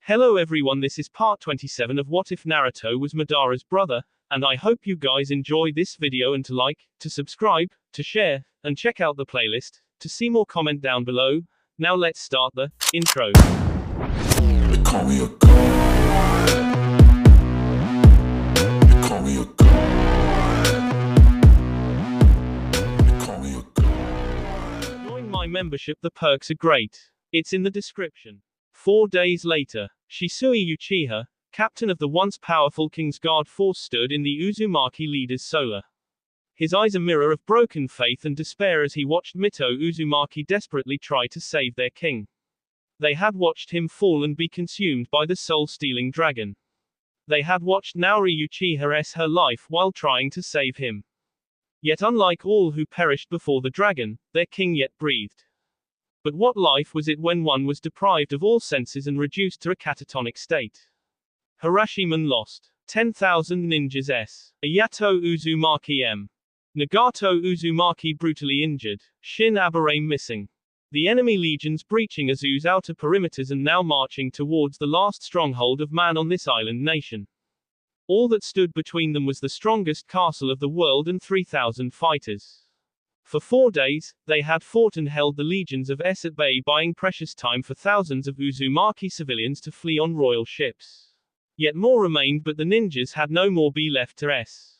Hello everyone, this is part 27 of What If Naruto Was Madara's Brother, and I hope you guys enjoy this video and to like, to subscribe, to share, and check out the playlist, to see more comment down below. Now let's start the intro. They call me a god. They call me a god. They call me a god. Join my membership, the perks are great. It's in the description. 4 days later, Shisui Uchiha, captain of the once powerful King's Guard force, stood in the Uzumaki leader's solar. His eyes a mirror of broken faith and despair as he watched Mito Uzumaki desperately try to save their king. They had watched him fall and be consumed by the soul-stealing dragon. They had watched Naori Uchiha her life while trying to save him. Yet unlike all who perished before the dragon, their king yet breathed. But what life was it when one was deprived of all senses and reduced to a catatonic state? Harashiman lost. 10,000 ninjas s. Ayato Uzumaki m. Nagato Uzumaki brutally injured. Shin Aburame missing. The enemy legions breaching Azu's outer perimeters and now marching towards the last stronghold of man on this island nation. All that stood between them was the strongest castle of the world and 3,000 fighters. For 4 days, they had fought and held the legions of S at bay, buying precious time for thousands of Uzumaki civilians to flee on royal ships. Yet more remained, but the ninjas had no more be left to S.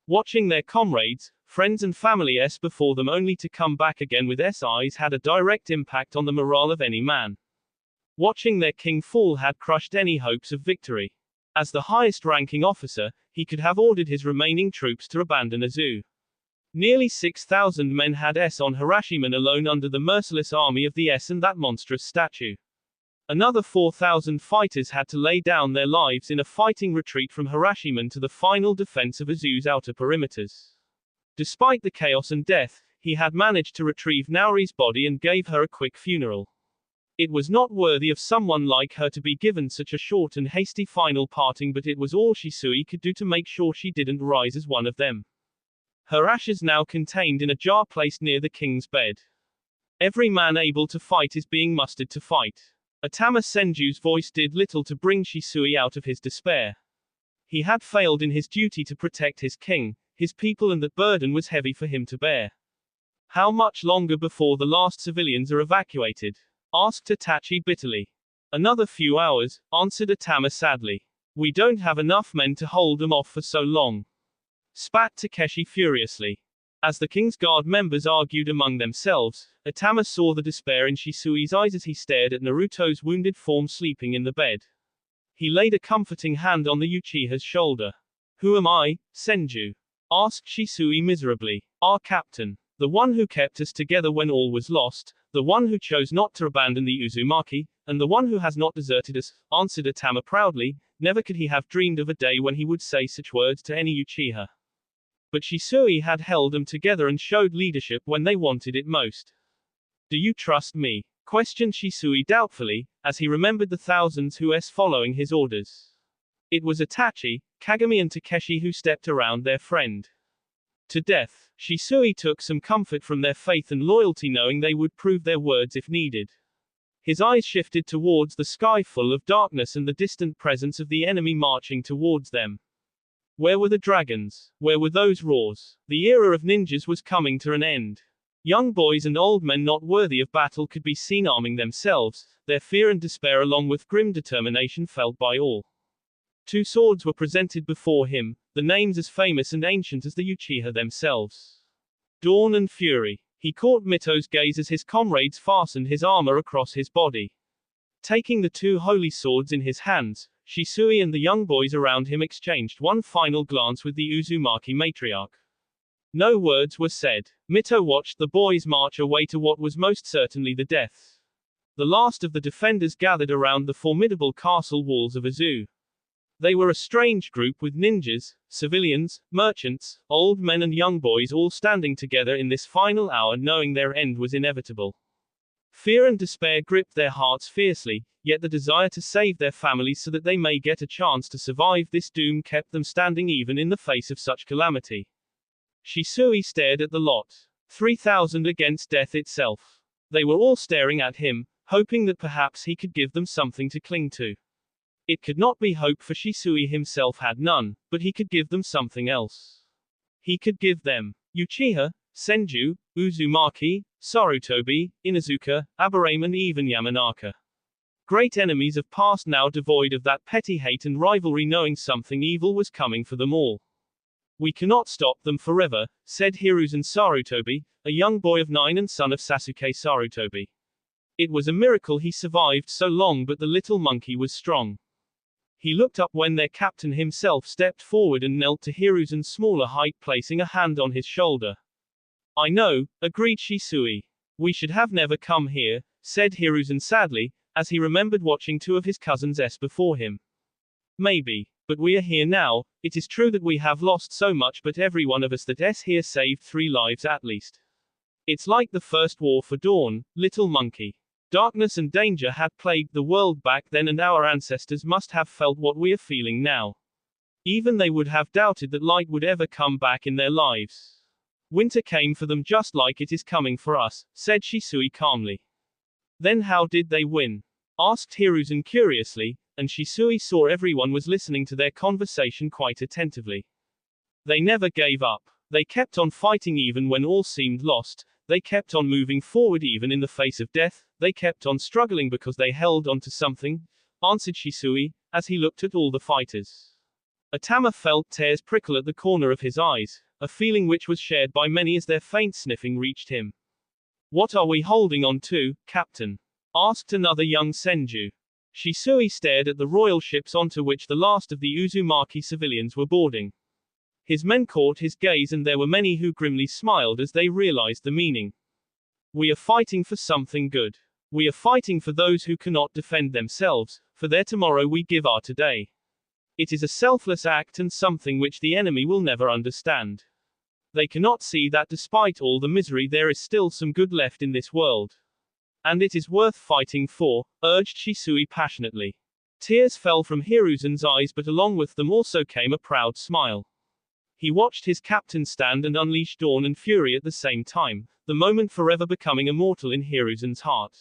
Watching their comrades, friends and family S before them only to come back again with S eyes had a direct impact on the morale of any man. Watching their king fall had crushed any hopes of victory. As the highest ranking officer, he could have ordered his remaining troops to abandon Azu. Nearly 6,000 men had S on Harashiman alone under the merciless army of the S and that monstrous statue. Another 4,000 fighters had to lay down their lives in a fighting retreat from Harashiman to the final defense of Azu's outer perimeters. Despite the chaos and death, he had managed to retrieve Naori's body and gave her a quick funeral. It was not worthy of someone like her to be given such a short and hasty final parting, but it was all Shisui could do to make sure she didn't rise as one of them. Her ashes now contained in a jar placed near the king's bed. Every man able to fight is being mustered to fight. Atama Senju's voice did little to bring Shisui out of his despair. He had failed in his duty to protect his king, his people, and that burden was heavy for him to bear. How much longer before the last civilians are evacuated? Asked Itachi bitterly. Another few hours, answered Atama sadly. We don't have enough men to hold them off for so long. Spat Takeshi furiously. As the King's Guard members argued among themselves, Atama saw the despair in Shisui's eyes as he stared at Naruto's wounded form sleeping in the bed. He laid a comforting hand on the Uchiha's shoulder. Who am I, Senju? Asked Shisui miserably. Our captain. The one who kept us together when all was lost, the one who chose not to abandon the Uzumaki, and the one who has not deserted us, answered Atama proudly. Never could he have dreamed of a day when he would say such words to any Uchiha. But Shisui had held them together and showed leadership when they wanted it most. Do you trust me? Questioned Shisui doubtfully, as he remembered the thousands who s following his orders. It was Itachi, Kagami and Takeshi who stepped around their friend to death. Shisui took some comfort from their faith and loyalty, knowing they would prove their words if needed. His eyes shifted towards the sky full of darkness and the distant presence of the enemy marching towards them. Where were the dragons? Where were those roars? The era of ninjas was coming to an end. Young boys and old men not worthy of battle could be seen arming themselves, their fear and despair along with grim determination felt by all. 2 swords were presented before him, the names as famous and ancient as the Uchiha themselves. Dawn and Fury. He caught Mito's gaze as his comrades fastened his armor across his body. Taking the 2 holy swords in his hands, Shisui and the young boys around him exchanged one final glance with the Uzumaki matriarch. No words were said. Mito watched the boys march away to what was most certainly the death. The last of the defenders gathered around the formidable castle walls of Azu. They were a strange group with ninjas, civilians, merchants, old men and young boys all standing together in this final hour, knowing their end was inevitable. Fear and despair gripped their hearts fiercely, yet the desire to save their families so that they may get a chance to survive this doom kept them standing even in the face of such calamity. Shisui stared at the lot. 3,000 against death itself. They were all staring at him, hoping that perhaps he could give them something to cling to. It could not be hope, for Shisui himself had none, but he could give them something else. He could give them Uchiha, Senju, Uzumaki, Sarutobi, Inuzuka, Aburame, and even Yamanaka. Great enemies of past, now devoid of that petty hate and rivalry, knowing something evil was coming for them all. We cannot stop them forever, said Hiruzen Sarutobi, a young boy of 9 and son of Sasuke Sarutobi. It was a miracle he survived so long, but the little monkey was strong. He looked up when their captain himself stepped forward and knelt to Hiruzen's smaller height, placing a hand on his shoulder. I know, agreed Shisui. We should have never come here, said Hiruzen sadly, as he remembered watching 2 of his cousins before him. Maybe. But we are here now. It is true that we have lost so much, but every one of us that is here saved 3 lives at least. It's like the first war for Dawn, little monkey. Darkness and danger had plagued the world back then, and our ancestors must have felt what we are feeling now. Even they would have doubted that light would ever come back in their lives. Winter came for them just like it is coming for us, said Shisui calmly. Then how did they win? Asked Hiruzen curiously, and Shisui saw everyone was listening to their conversation quite attentively. They never gave up. They kept on fighting even when all seemed lost. They kept on moving forward even in the face of death. They kept on struggling because they held on to something, answered Shisui, as he looked at all the fighters. Atama felt tears prickle at the corner of his eyes, a feeling which was shared by many as their faint sniffing reached him. What are we holding on to, Captain? Asked another young Senju. Shisui stared at the royal ships onto which the last of the Uzumaki civilians were boarding. His men caught his gaze, and there were many who grimly smiled as they realized the meaning. We are fighting for something good. We are fighting for those who cannot defend themselves, for their tomorrow we give our today. It is a selfless act and something which the enemy will never understand. They cannot see that despite all the misery there is still some good left in this world. And it is worth fighting for, urged Shisui passionately. Tears fell from Hiruzen's eyes, but along with them also came a proud smile. He watched his captain stand and unleash dawn and fury at the same time, the moment forever becoming immortal in Hiruzen's heart.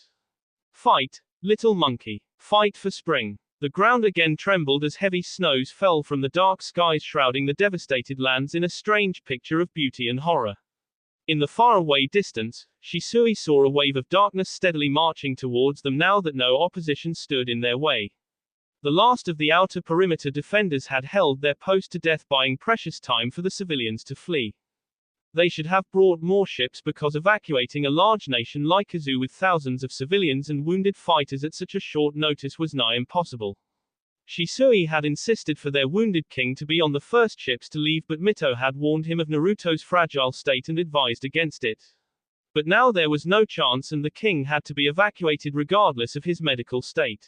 Fight, little monkey. Fight for spring. The ground again trembled as heavy snows fell from the dark skies, shrouding the devastated lands in a strange picture of beauty and horror. In the faraway distance, Shisui saw a wave of darkness steadily marching towards them now that no opposition stood in their way. The last of the outer perimeter defenders had held their post to death, buying precious time for the civilians to flee. They should have brought more ships, because evacuating a large nation like Izu with thousands of civilians and wounded fighters at such a short notice was nigh impossible. Shisui had insisted for their wounded king to be on the first ships to leave, but Mito had warned him of Naruto's fragile state and advised against it. But now there was no chance, and the king had to be evacuated regardless of his medical state.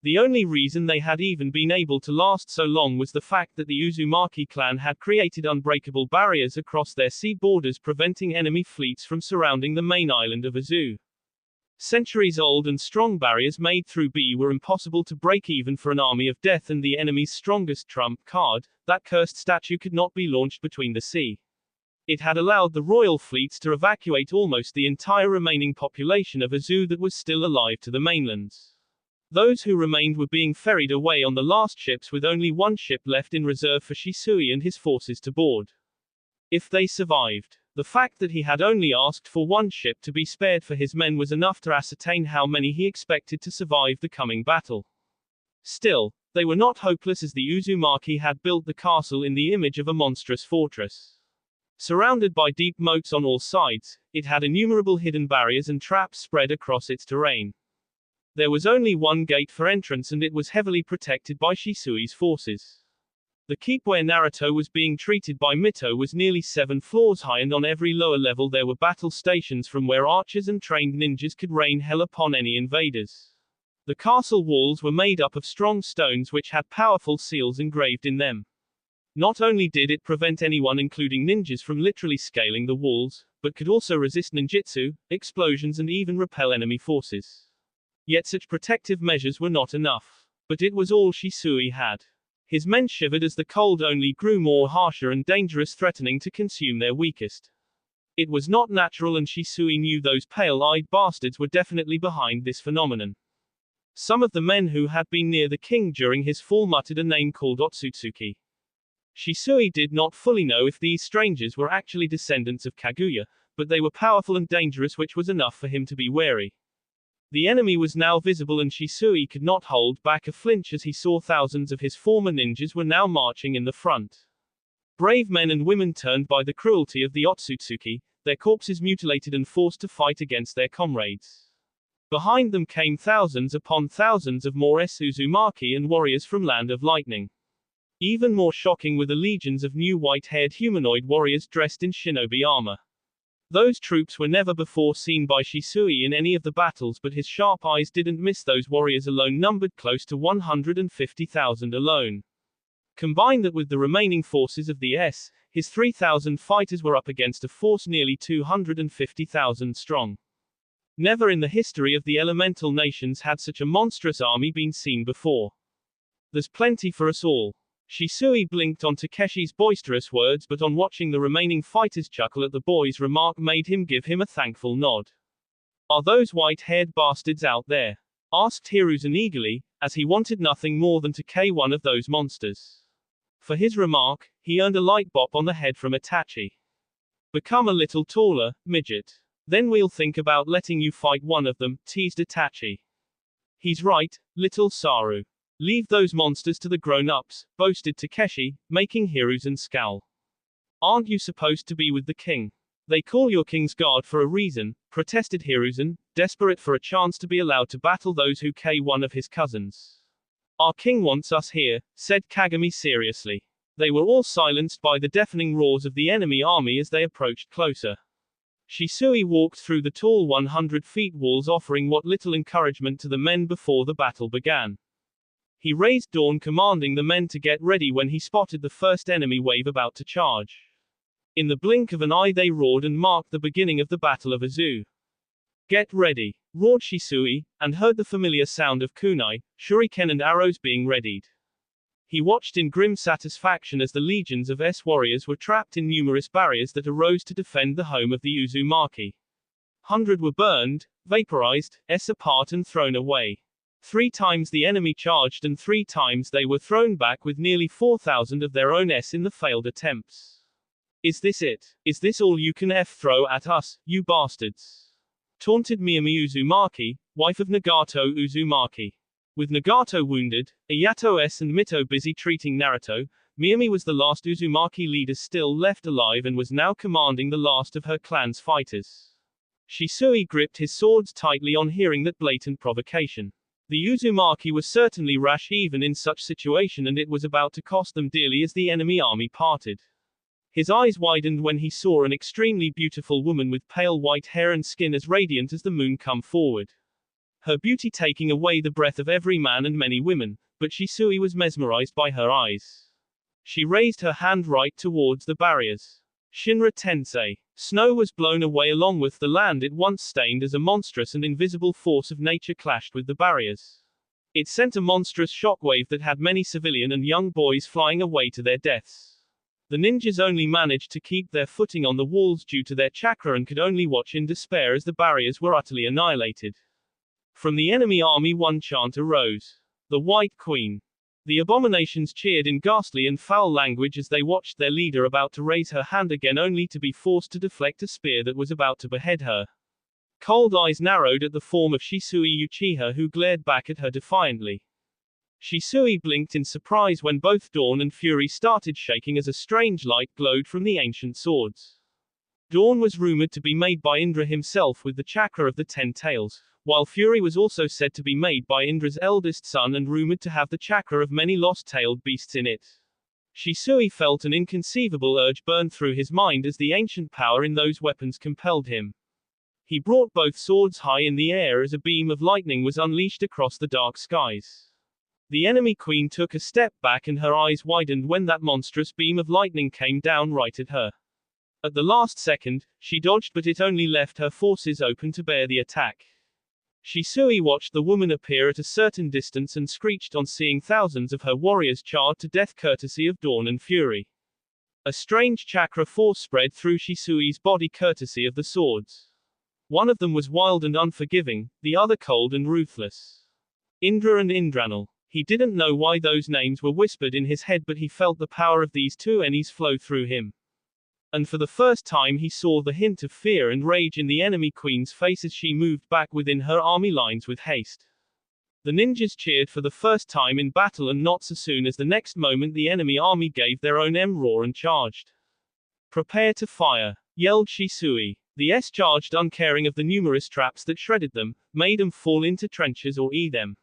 The only reason they had even been able to last so long was the fact that the Uzumaki clan had created unbreakable barriers across their sea borders, preventing enemy fleets from surrounding the main island of Izu. Centuries-old and strong barriers made through B were impossible to break even for an army of death, and the enemy's strongest trump card, that cursed statue, could not be launched between the sea. It had allowed the royal fleets to evacuate almost the entire remaining population of Izu that was still alive to the mainlands. Those who remained were being ferried away on the last ships, with only one ship left in reserve for Shisui and his forces to board. If they survived, the fact that he had only asked for one ship to be spared for his men was enough to ascertain how many he expected to survive the coming battle. Still, they were not hopeless, as the Uzumaki had built the castle in the image of a monstrous fortress. Surrounded by deep moats on all sides, it had innumerable hidden barriers and traps spread across its terrain. There was only one gate for entrance, and it was heavily protected by Shisui's forces. The keep where Naruto was being treated by Mito was nearly 7 floors high, and on every lower level there were battle stations from where archers and trained ninjas could rain hell upon any invaders. The castle walls were made up of strong stones which had powerful seals engraved in them. Not only did it prevent anyone, including ninjas, from literally scaling the walls, but could also resist ninjutsu, explosions, and even repel enemy forces. Yet such protective measures were not enough. But it was all Shisui had. His men shivered as the cold only grew more harsher and dangerous, threatening to consume their weakest. It was not natural, and Shisui knew those pale-eyed bastards were definitely behind this phenomenon. Some of the men who had been near the king during his fall muttered a name called Otsutsuki. Shisui did not fully know if these strangers were actually descendants of Kaguya, but they were powerful and dangerous, which was enough for him to be wary. The enemy was now visible and Shisui could not hold back a flinch as he saw thousands of his former ninjas were now marching in the front. Brave men and women turned by the cruelty of the Otsutsuki, their corpses mutilated and forced to fight against their comrades. Behind them came thousands upon thousands of more Uzumaki and warriors from Land of Lightning. Even more shocking were the legions of new white-haired humanoid warriors dressed in shinobi armor. Those troops were never before seen by Shisui in any of the battles, but his sharp eyes didn't miss those warriors alone, numbered close to 150,000 alone. Combine that with the remaining forces of his 3,000 fighters were up against a force nearly 250,000 strong. Never in the history of the elemental nations had such a monstrous army been seen before. There's plenty for us all. Shisui blinked on Takeshi's boisterous words, but on watching the remaining fighters chuckle at the boy's remark made him give him a thankful nod. Are those white-haired bastards out there? Asked Hiruzen eagerly, as he wanted nothing more than to K one of those monsters. For his remark, he earned a light bop on the head from Itachi. Become a little taller, midget. Then we'll think about letting you fight one of them, teased Itachi. He's right, little Saru. Leave those monsters to the grown-ups, boasted Takeshi, making Hiruzen scowl. Aren't you supposed to be with the king? They call your king's guard for a reason, protested Hiruzen, desperate for a chance to be allowed to battle those who K one of his cousins. Our king wants us here, said Kagami seriously. They were all silenced by the deafening roars of the enemy army as they approached closer. Shisui walked through the tall 100 feet walls, offering what little encouragement to the men before the battle began. He raised Dawn, commanding the men to get ready when he spotted the first enemy wave about to charge. In the blink of an eye they roared and marked the beginning of the Battle of Azu. Get ready, roared Shisui, and heard the familiar sound of kunai, shuriken and arrows being readied. He watched in grim satisfaction as the legions of warriors were trapped in numerous barriers that arose to defend the home of the Uzumaki. 100 were burned, vaporized, apart and thrown away. 3 times the enemy charged and 3 times they were thrown back with nearly 4,000 of their own in the failed attempts. Is this it? Is this all you can throw at us, you bastards? Taunted Miyami Uzumaki, wife of Nagato Uzumaki. With Nagato wounded, Ayato and Mito busy treating Naruto, Miyami was the last Uzumaki leader still left alive and was now commanding the last of her clan's fighters. Shisui gripped his swords tightly on hearing that blatant provocation. The Uzumaki was certainly rash even in such situation, and it was about to cost them dearly as the enemy army parted. His eyes widened when he saw an extremely beautiful woman with pale white hair and skin as radiant as the moon come forward. Her beauty taking away the breath of every man and many women, but Shisui was mesmerized by her eyes. She raised her hand right towards the barriers. Shinra Tensei. Snow was blown away along with the land it once stained as a monstrous and invisible force of nature clashed with the barriers. It sent a monstrous shockwave that had many civilian and young boys flying away to their deaths. The ninjas only managed to keep their footing on the walls due to their chakra and could only watch in despair as the barriers were utterly annihilated. From the enemy army one chant arose. The White Queen. The abominations cheered in ghastly and foul language as they watched their leader about to raise her hand again, only to be forced to deflect a spear that was about to behead her. Cold eyes narrowed at the form of Shisui Uchiha, who glared back at her defiantly. Shisui blinked in surprise when both Dawn and Fury started shaking as a strange light glowed from the ancient swords. Dawn was rumored to be made by Indra himself with the chakra of the 10 tails, while Fury was also said to be made by Indra's eldest son and rumored to have the chakra of many lost-tailed beasts in it. Shisui felt an inconceivable urge burn through his mind as the ancient power in those weapons compelled him. He brought both swords high in the air as a beam of lightning was unleashed across the dark skies. The enemy queen took a step back and her eyes widened when that monstrous beam of lightning came down right at her. At the last second, she dodged, but it only left her forces open to bear the attack. Shisui watched the woman appear at a certain distance and screeched on seeing thousands of her warriors charred to death courtesy of Dawn and Fury. A strange chakra force spread through Shisui's body courtesy of the swords. One of them was wild and unforgiving, the other cold and ruthless. Indra and Indranil. He didn't know why those names were whispered in his head, but he felt the power of these two enemies flow through him. And for the first time he saw the hint of fear and rage in the enemy queen's face as she moved back within her army lines with haste. The ninjas cheered for the first time in battle, and not so soon as the next moment the enemy army gave their own roar and charged. "Prepare to fire," yelled Shisui. The S charged, uncaring of the numerous traps that shredded them, made them fall into trenches or them.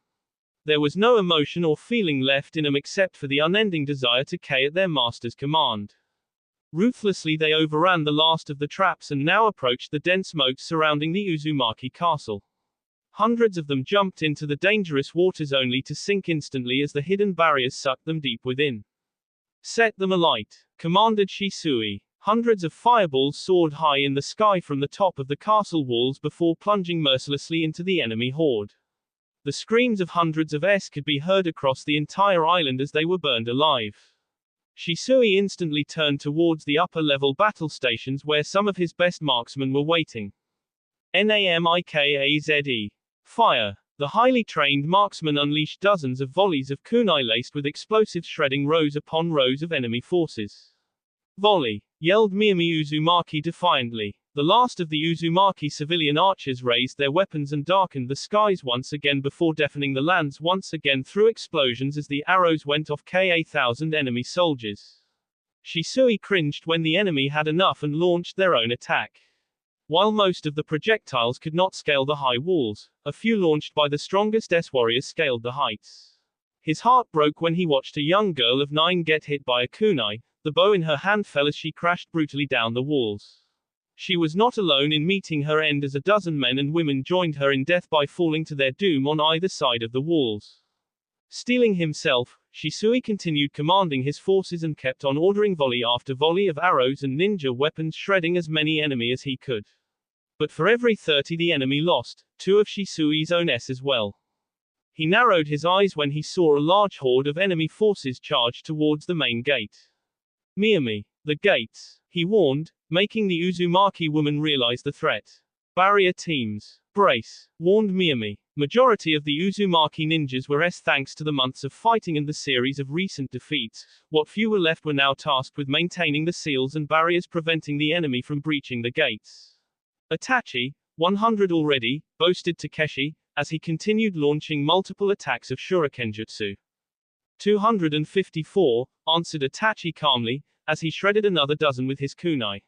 There was no emotion or feeling left in them except for the unending desire to K at their master's command. Ruthlessly they overran the last of the traps and now approached the dense moats surrounding the Uzumaki castle. Hundreds of them jumped into the dangerous waters only to sink instantly as the hidden barriers sucked them deep within. "Set them alight," commanded Shisui. Hundreds of fireballs soared high in the sky from the top of the castle walls before plunging mercilessly into the enemy horde. The screams of hundreds of S could be heard across the entire island as they were burned alive. Shisui instantly turned towards the upper-level battle stations where some of his best marksmen were waiting. Namikaze. Fire. The highly trained marksman unleashed dozens of volleys of kunai laced with explosives, shredding rows upon rows of enemy forces. "Volley!" yelled Miyami Uzumaki defiantly. The last of the Uzumaki civilian archers raised their weapons and darkened the skies once again before deafening the lands once again through explosions as the arrows went off K1,000 enemy soldiers. Shisui cringed when the enemy had enough and launched their own attack. While most of the projectiles could not scale the high walls, a few launched by the strongest S-warriors scaled the heights. His heart broke when he watched a young girl of 9 get hit by a kunai. The bow in her hand fell as she crashed brutally down the walls. She was not alone in meeting her end, as a dozen men and women joined her in death by falling to their doom on either side of the walls. Steeling himself, Shisui continued commanding his forces and kept on ordering volley after volley of arrows and ninja weapons, shredding as many enemy as he could. But for every 30 the enemy lost, 2 of Shisui's own S as well. He narrowed his eyes when he saw a large horde of enemy forces charge towards the main gate. "Miyami, the gates," he warned, making the Uzumaki woman realize the threat. "Barrier teams. Brace," warned Miyami. Majority of the Uzumaki ninjas were S thanks to the months of fighting and the series of recent defeats. What few were left were now tasked with maintaining the seals and barriers, preventing the enemy from breaching the gates. "Itachi, 100 already," boasted Takeshi, as he continued launching multiple attacks of shurikenjutsu. 254, answered Itachi calmly, as he shredded another dozen with his kunai.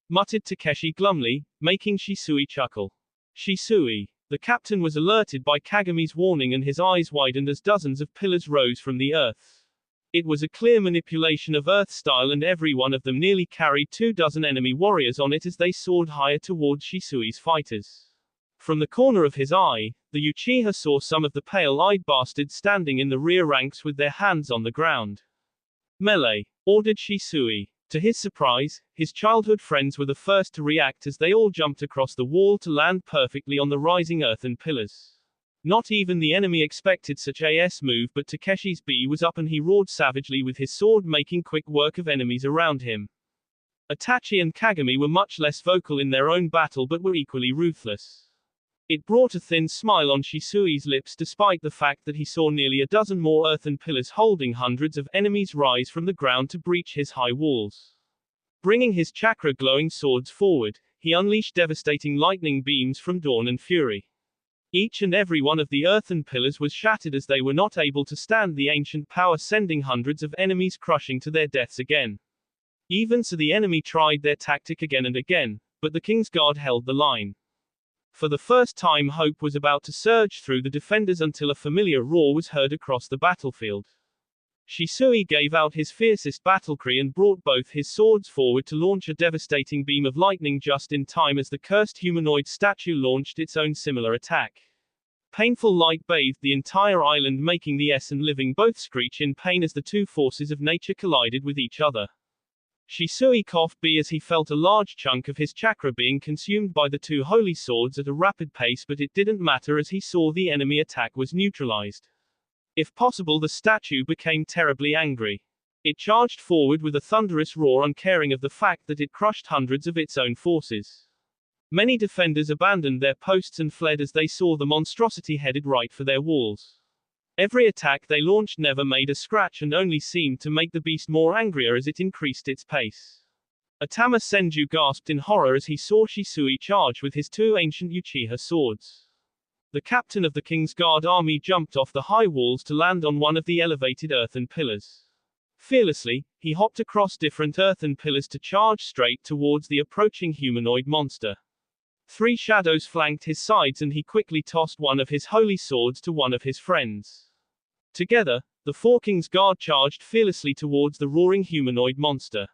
Muttered Takeshi glumly, making Shisui chuckle. "Shisui." The captain was alerted by Kagami's warning and his eyes widened as dozens of pillars rose from the earth. It was a clear manipulation of earth style, and every one of them nearly carried 24 enemy warriors on it as they soared higher towards Shisui's fighters. From the corner of his eye, the Uchiha saw some of the pale-eyed bastards standing in the rear ranks with their hands on the ground. "Melee," ordered Shisui. To his surprise, his childhood friends were the first to react as they all jumped across the wall to land perfectly on the rising earthen pillars. Not even the enemy expected such a move, but Takeshi's B was up and he roared savagely with his sword, making quick work of enemies around him. Itachi and Kagami were much less vocal in their own battle but were equally ruthless. It brought a thin smile on Shisui's lips despite the fact that he saw nearly a dozen more earthen pillars holding hundreds of enemies rise from the ground to breach his high walls. Bringing his chakra glowing swords forward, he unleashed devastating lightning beams from Dawn and Fury. Each and every one of the earthen pillars was shattered as they were not able to stand the ancient power, sending hundreds of enemies crushing to their deaths again. Even so, the enemy tried their tactic again and again, but the King's Guard held the line. For the first time, hope was about to surge through the defenders until a familiar roar was heard across the battlefield. Shisui gave out his fiercest battlecry and brought both his swords forward to launch a devastating beam of lightning just in time as the cursed humanoid statue launched its own similar attack. Painful light bathed the entire island, making the and living both screech in pain as the two forces of nature collided with each other. Shisui coughed as he felt a large chunk of his chakra being consumed by the two holy swords at a rapid pace, but it didn't matter as he saw the enemy attack was neutralized. If possible, the statue became terribly angry. It charged forward with a thunderous roar, uncaring of the fact that it crushed hundreds of its own forces. Many defenders abandoned their posts and fled as they saw the monstrosity headed right for their walls. Every attack they launched never made a scratch and only seemed to make the beast more angrier as it increased its pace. Atama Senju gasped in horror as he saw Shisui charge with his two ancient Uchiha swords. The captain of the King's Guard army jumped off the high walls to land on one of the elevated earthen pillars. Fearlessly, he hopped across different earthen pillars to charge straight towards the approaching humanoid monster. Three shadows flanked his sides and he quickly tossed one of his holy swords to one of his friends. Together, the four King's Guard charged fearlessly towards the roaring humanoid monster.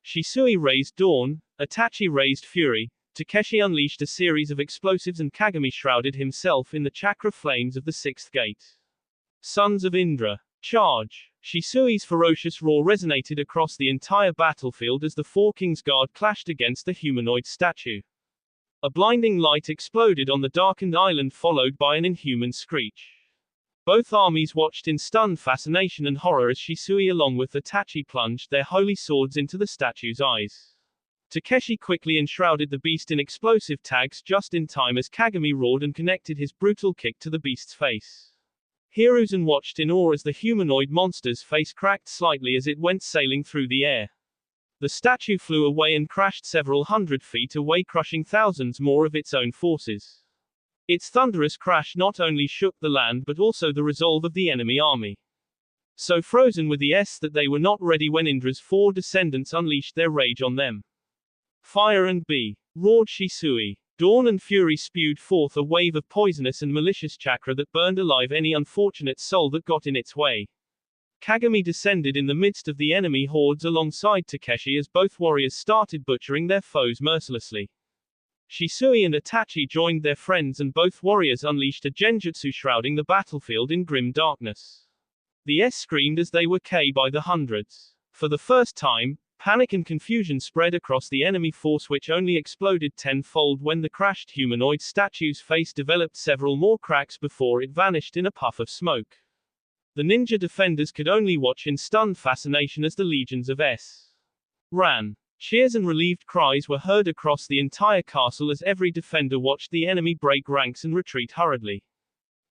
Shisui raised Dawn, Itachi raised Fury, Takeshi unleashed a series of explosives and Kagami shrouded himself in the chakra flames of the sixth gate. Sons of Indra, charge! Shisui's ferocious roar resonated across the entire battlefield as the four King's Guard clashed against the humanoid statue. A blinding light exploded on the darkened island followed by an inhuman screech. Both armies watched in stunned fascination and horror as Shisui along with Itachi plunged their holy swords into the statue's eyes. Takeshi quickly enshrouded the beast in explosive tags just in time as Kagami roared and connected his brutal kick to the beast's face. Hiruzen watched in awe as the humanoid monster's face cracked slightly as it went sailing through the air. The statue flew away and crashed several hundred feet away, crushing thousands more of its own forces. Its thunderous crash not only shook the land but also the resolve of the enemy army. So frozen were the S that they were not ready when Indra's four descendants unleashed their rage on them. Fire and B! Roared Shisui. Dawn and Fury spewed forth a wave of poisonous and malicious chakra that burned alive any unfortunate soul that got in its way. Kagami descended in the midst of the enemy hordes alongside Takeshi as both warriors started butchering their foes mercilessly. Shisui and Itachi joined their friends and both warriors unleashed a genjutsu shrouding the battlefield in grim darkness. The S screamed as they were killed by the hundreds. For the first time, panic and confusion spread across the enemy force, which only exploded tenfold when the crashed humanoid statue's face developed several more cracks before it vanished in a puff of smoke. The ninja defenders could only watch in stunned fascination as the legions of S ran. Cheers and relieved cries were heard across the entire castle as every defender watched the enemy break ranks and retreat hurriedly.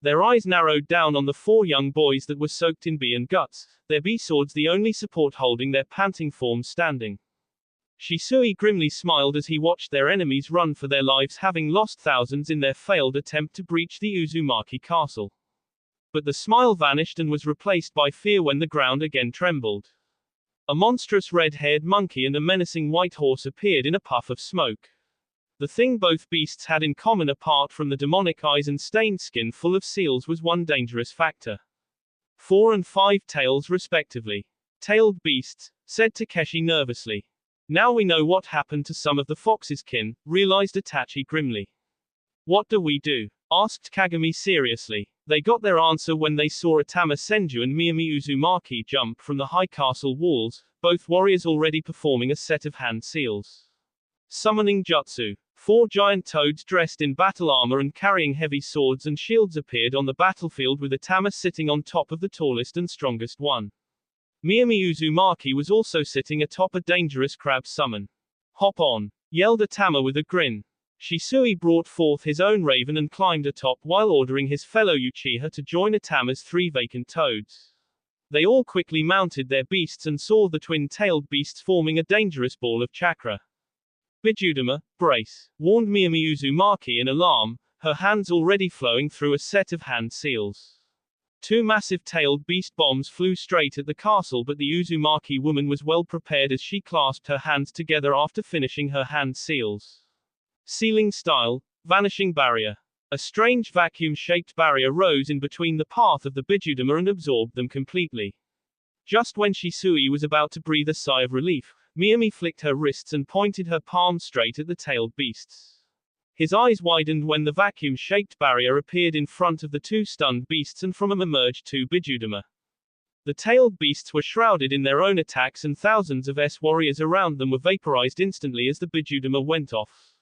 Their eyes narrowed down on the four young boys that were soaked in B and guts, their B swords the only support holding their panting forms standing. Shisui grimly smiled as he watched their enemies run for their lives, having lost thousands in their failed attempt to breach the Uzumaki castle. But the smile vanished and was replaced by fear when the ground again trembled. A monstrous red-haired monkey and a menacing white horse appeared in a puff of smoke. The thing both beasts had in common apart from the demonic eyes and stained skin full of seals was one dangerous factor. 4 and 5 tails respectively. Tailed beasts, said Takeshi nervously. Now we know what happened to some of the fox's kin, realized Itachi grimly. What do we do? Asked Kagami seriously. They got their answer when they saw Atama Senju and Miyami Uzumaki jump from the high castle walls, both warriors already performing a set of hand seals. Summoning jutsu. 4 giant toads dressed in battle armor and carrying heavy swords and shields appeared on the battlefield with Atama sitting on top of the tallest and strongest one. Miyami Uzumaki was also sitting atop a dangerous crab summon. Hop on! Yelled Atama with a grin. Shisui brought forth his own raven and climbed atop while ordering his fellow Uchiha to join Atama's 3 vacant toads. They all quickly mounted their beasts and saw the twin-tailed beasts forming a dangerous ball of chakra. Bijudama, brace, warned Miyami Uzumaki in alarm, her hands already flowing through a set of hand seals. 2 massive tailed beast bombs flew straight at the castle, but the Uzumaki woman was well prepared as she clasped her hands together after finishing her hand seals. Sealing style, vanishing barrier. A strange vacuum-shaped barrier rose in between the path of the Bijudama and absorbed them completely. Just when Shisui was about to breathe a sigh of relief, Miyami flicked her wrists and pointed her palm straight at the tailed beasts. His eyes widened when the vacuum-shaped barrier appeared in front of the 2 stunned beasts and from them emerged 2 Bijudama. The tailed beasts were shrouded in their own attacks and thousands of S warriors around them were vaporized instantly as the Bijudama went off.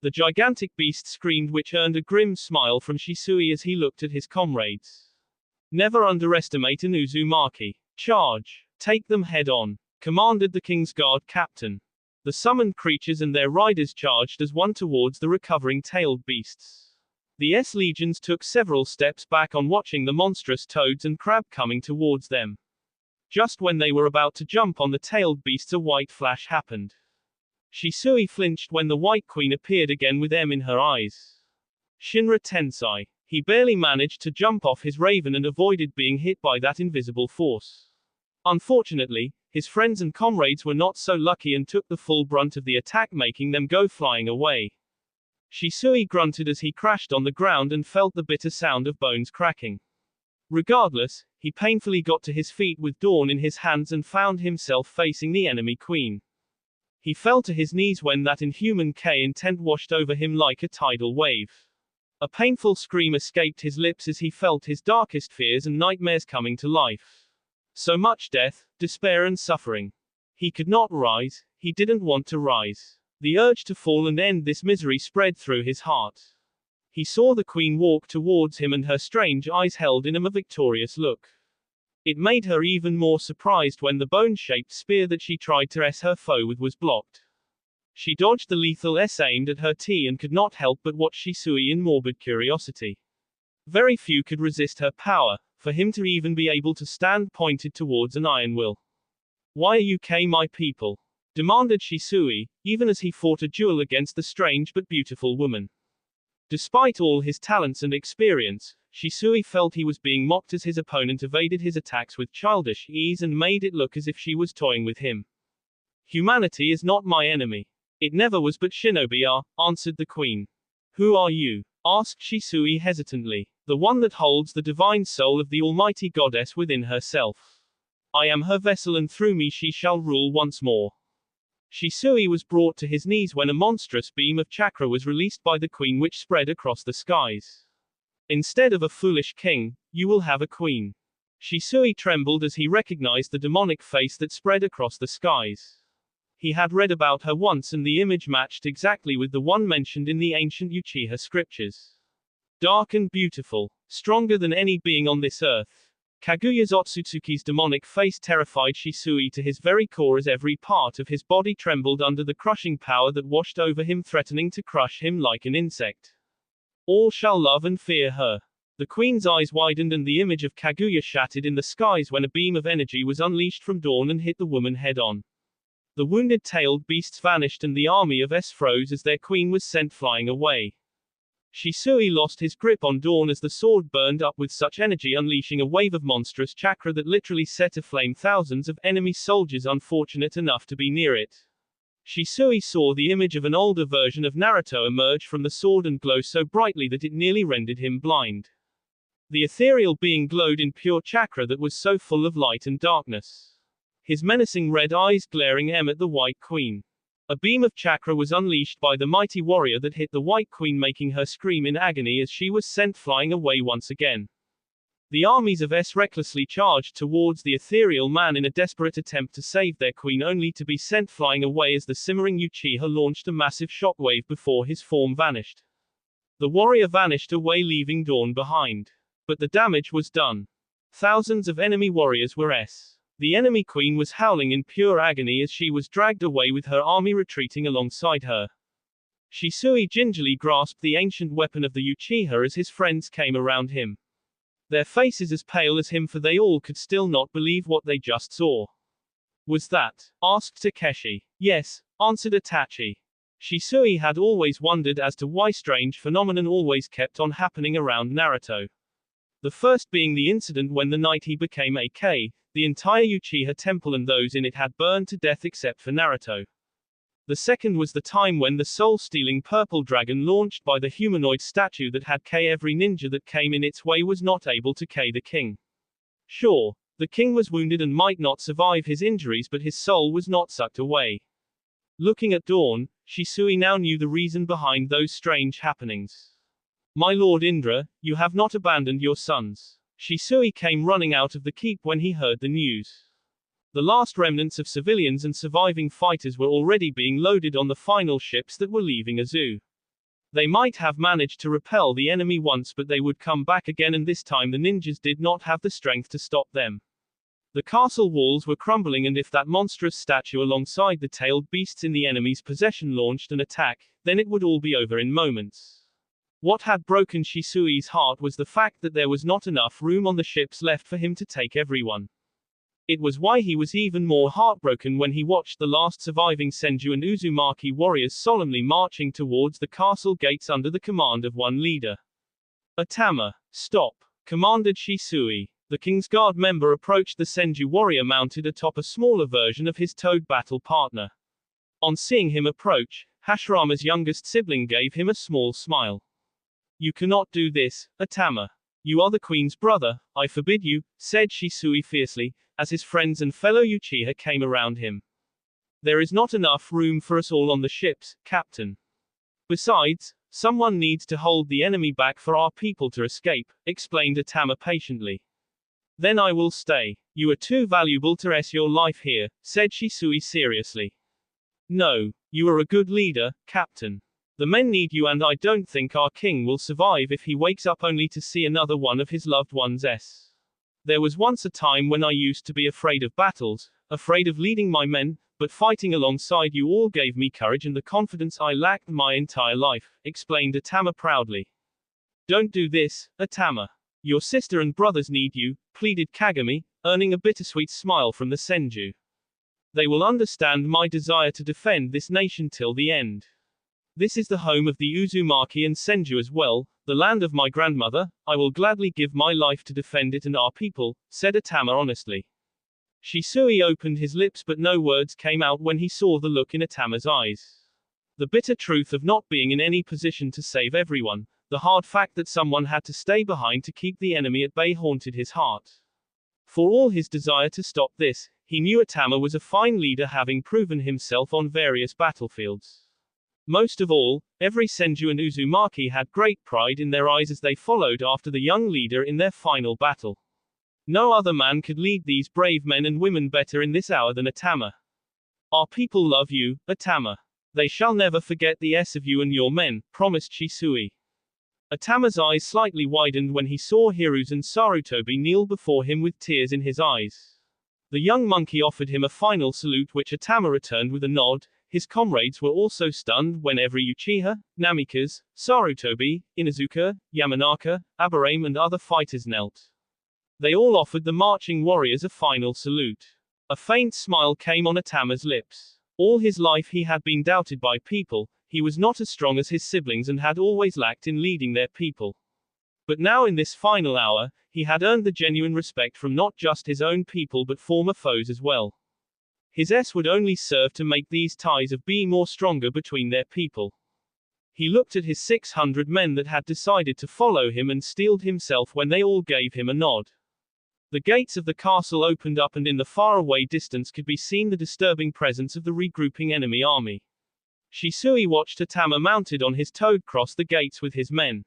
The gigantic beast screamed, which earned a grim smile from Shisui as he looked at his comrades. Never underestimate an Uzumaki. Charge! Take them head on, commanded the King's Guard captain. The summoned creatures and their riders charged as one towards the recovering tailed beasts. The legions took several steps back on watching the monstrous toads and crab coming towards them. Just when they were about to jump on the tailed beasts, a white flash happened. Shisui flinched when the White Queen appeared again with M in her eyes. Shinra Tensei. He barely managed to jump off his raven and avoided being hit by that invisible force. Unfortunately, his friends and comrades were not so lucky and took the full brunt of the attack, making them go flying away. Shisui grunted as he crashed on the ground and felt the bitter sound of bones cracking. Regardless, he painfully got to his feet with Dawn in his hands and found himself facing the enemy queen. He fell to his knees when that inhuman intent washed over him like a tidal wave. A painful scream escaped his lips as he felt his darkest fears and nightmares coming to life. So much death, despair and suffering. He could not rise, he didn't want to rise. The urge to fall and end this misery spread through his heart. He saw the queen walk towards him and her strange eyes held in him a victorious look. It made her even more surprised when the bone-shaped spear that she tried to her foe with was blocked. She dodged the lethal aimed at her and could not help but watch Shisui in morbid curiosity. Very few could resist her power, for him to even be able to stand pointed towards an iron will. "Why are you my people?" demanded Shisui, even as he fought a duel against the strange but beautiful woman. Despite all his talents and experience, Shisui felt he was being mocked as his opponent evaded his attacks with childish ease and made it look as if she was toying with him. "Humanity is not my enemy. It never was, but shinobi are," answered the queen. "Who are you?" asked Shisui hesitantly. "The one that holds the divine soul of the almighty goddess within herself. I am her vessel and through me she shall rule once more." Shisui was brought to his knees when a monstrous beam of chakra was released by the queen which spread across the skies. "Instead of a foolish king, you will have a queen." Shisui trembled as he recognized the demonic face that spread across the skies. He had read about her once and the image matched exactly with the one mentioned in the ancient Uchiha scriptures. Dark and beautiful, stronger than any being on this earth. Kaguya Otsutsuki's demonic face terrified Shisui to his very core as every part of his body trembled under the crushing power that washed over him, threatening to crush him like an insect. All shall love and fear her. The queen's eyes widened and the image of Kaguya shattered in the skies when a beam of energy was unleashed from Dawn and hit the woman head on. The wounded tailed beasts vanished and the army of froze as their queen was sent flying away. Shisui lost his grip on Dawn as the sword burned up with such energy, unleashing a wave of monstrous chakra that literally set aflame thousands of enemy soldiers unfortunate enough to be near it. Shisui saw the image of an older version of Naruto emerge from the sword and glow so brightly that it nearly rendered him blind. The ethereal being glowed in pure chakra that was so full of light and darkness. His menacing red eyes glaring at the White Queen. A beam of chakra was unleashed by the mighty warrior that hit the White Queen, making her scream in agony as she was sent flying away once again. The armies of recklessly charged towards the ethereal man in a desperate attempt to save their queen, only to be sent flying away as the simmering Uchiha launched a massive shockwave before his form vanished. The warrior vanished away, leaving Dawn behind. But the damage was done. Thousands of enemy warriors were The enemy queen was howling in pure agony as she was dragged away with her army retreating alongside her. Shisui gingerly grasped the ancient weapon of the Uchiha as his friends came around him. Their faces as pale as him, for they all could still not believe what they just saw. "Was that?" asked Takeshi. "Yes," answered Itachi. Shisui had always wondered as to why strange phenomenon always kept on happening around Naruto. The first being the incident when the night he became the entire Uchiha temple and those in it had burned to death except for Naruto. The second was the time when the soul-stealing purple dragon launched by the humanoid statue that had every ninja that came in its way was not able to the king. Sure, the king was wounded and might not survive his injuries, but his soul was not sucked away. Looking at Dawn, Shisui now knew the reason behind those strange happenings. "My lord Indra, you have not abandoned your sons." Shisui came running out of the keep when he heard the news. The last remnants of civilians and surviving fighters were already being loaded on the final ships that were leaving Azu. They might have managed to repel the enemy once, but they would come back again, and this time the ninjas did not have the strength to stop them. The castle walls were crumbling, and if that monstrous statue alongside the tailed beasts in the enemy's possession launched an attack, then it would all be over in moments. What had broken Shisui's heart was the fact that there was not enough room on the ships left for him to take everyone. It was why he was even more heartbroken when he watched the last surviving Senju and Uzumaki warriors solemnly marching towards the castle gates under the command of one leader. "Atama, stop!" commanded Shisui. The King's Guard member approached the Senju warrior mounted atop a smaller version of his toad battle partner. On seeing him approach, Hashirama's youngest sibling gave him a small smile. "You cannot do this, Atama. You are the Queen's brother, I forbid you," said Shisui fiercely, as his friends and fellow Uchiha came around him. "There is not enough room for us all on the ships, Captain. Besides, someone needs to hold the enemy back for our people to escape," explained Atama patiently. "Then I will stay. You are too valuable to risk your life here," said Shisui seriously. "No, you are a good leader, Captain. The men need you, and I don't think our king will survive if he wakes up only to see another one of his loved ones. There was once a time when I used to be afraid of battles, afraid of leading my men, but fighting alongside you all gave me courage and the confidence I lacked my entire life," explained Atama proudly. "Don't do this, Atama. Your sister and brothers need you," pleaded Kagami, earning a bittersweet smile from the Senju. "They will understand my desire to defend this nation till the end. This is the home of the Uzumaki and Senju as well, the land of my grandmother. I will gladly give my life to defend it and our people," said Atama honestly. Shisui opened his lips, but no words came out when he saw the look in Atama's eyes. The bitter truth of not being in any position to save everyone, the hard fact that someone had to stay behind to keep the enemy at bay haunted his heart. For all his desire to stop this, he knew Atama was a fine leader, having proven himself on various battlefields. Most of all, every Senju and Uzumaki had great pride in their eyes as they followed after the young leader in their final battle. No other man could lead these brave men and women better in this hour than Atama. "Our people love you, Atama. They shall never forget the S of you and your men," promised Shisui. Atama's eyes slightly widened when he saw Hiruzen and Sarutobi kneel before him with tears in his eyes. The young monkey offered him a final salute, which Atama returned with a nod. His comrades were also stunned when every Uchiha, Namikaze, Sarutobi, Inuzuka, Yamanaka, Aburame and other fighters knelt. They all offered the marching warriors a final salute. A faint smile came on Atama's lips. All his life he had been doubted by people. He was not as strong as his siblings and had always lacked in leading their people. But now in this final hour, he had earned the genuine respect from not just his own people but former foes as well. His S would only serve to make these ties of being more stronger between their people. He looked at his 600 men that had decided to follow him and steeled himself when they all gave him a nod. The gates of the castle opened up, and in the faraway distance could be seen the disturbing presence of the regrouping enemy army. Shisui watched Atama mounted on his toad cross the gates with his men.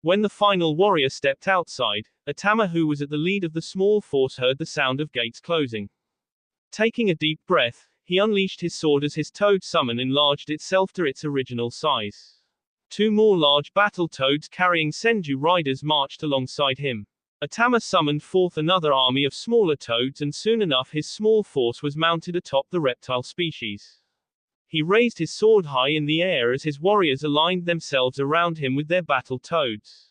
When the final warrior stepped outside, Atama, who was at the lead of the small force, heard the sound of gates closing. Taking a deep breath, he unleashed his sword as his toad summon enlarged itself to its original size. Two more large battle toads carrying Senju riders marched alongside him. Atama summoned forth another army of smaller toads, and soon enough his small force was mounted atop the reptile species. He raised his sword high in the air as his warriors aligned themselves around him with their battle toads.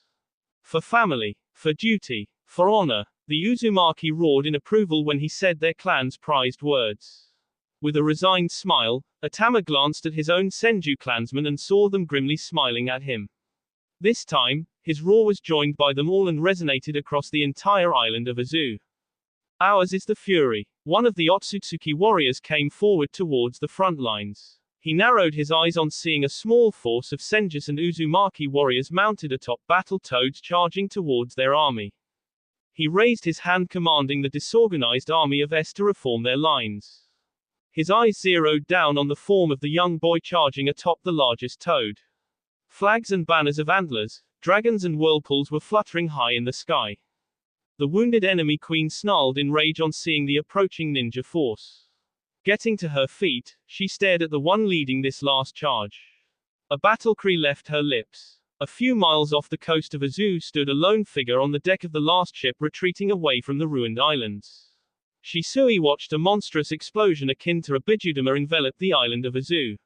"For family, for duty, for honor," the Uzumaki roared in approval when he said their clan's prized words. With a resigned smile, Atama glanced at his own Senju clansmen and saw them grimly smiling at him. This time, his roar was joined by them all and resonated across the entire island of Azu. "Ours is the fury." One of the Otsutsuki warriors came forward towards the front lines. He narrowed his eyes on seeing a small force of Senjus and Uzumaki warriors mounted atop battle toads charging towards their army. He raised his hand commanding the disorganized army of S to reform their lines. His eyes zeroed down on the form of the young boy charging atop the largest toad. Flags and banners of antlers, dragons and whirlpools were fluttering high in the sky. The wounded enemy queen snarled in rage on seeing the approaching ninja force. Getting to her feet, she stared at the one leading this last charge. A battle cry left her lips. A few miles off the coast of Azu stood a lone figure on the deck of the last ship retreating away from the ruined islands. Shisui watched a monstrous explosion akin to a bijudama envelop the island of Azu.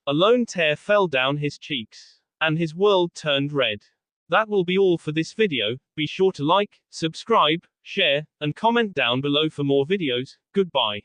A lone tear fell down his cheeks, and his world turned red. That will be all for this video. Be sure to like, subscribe, share, and comment down below for more videos. Goodbye.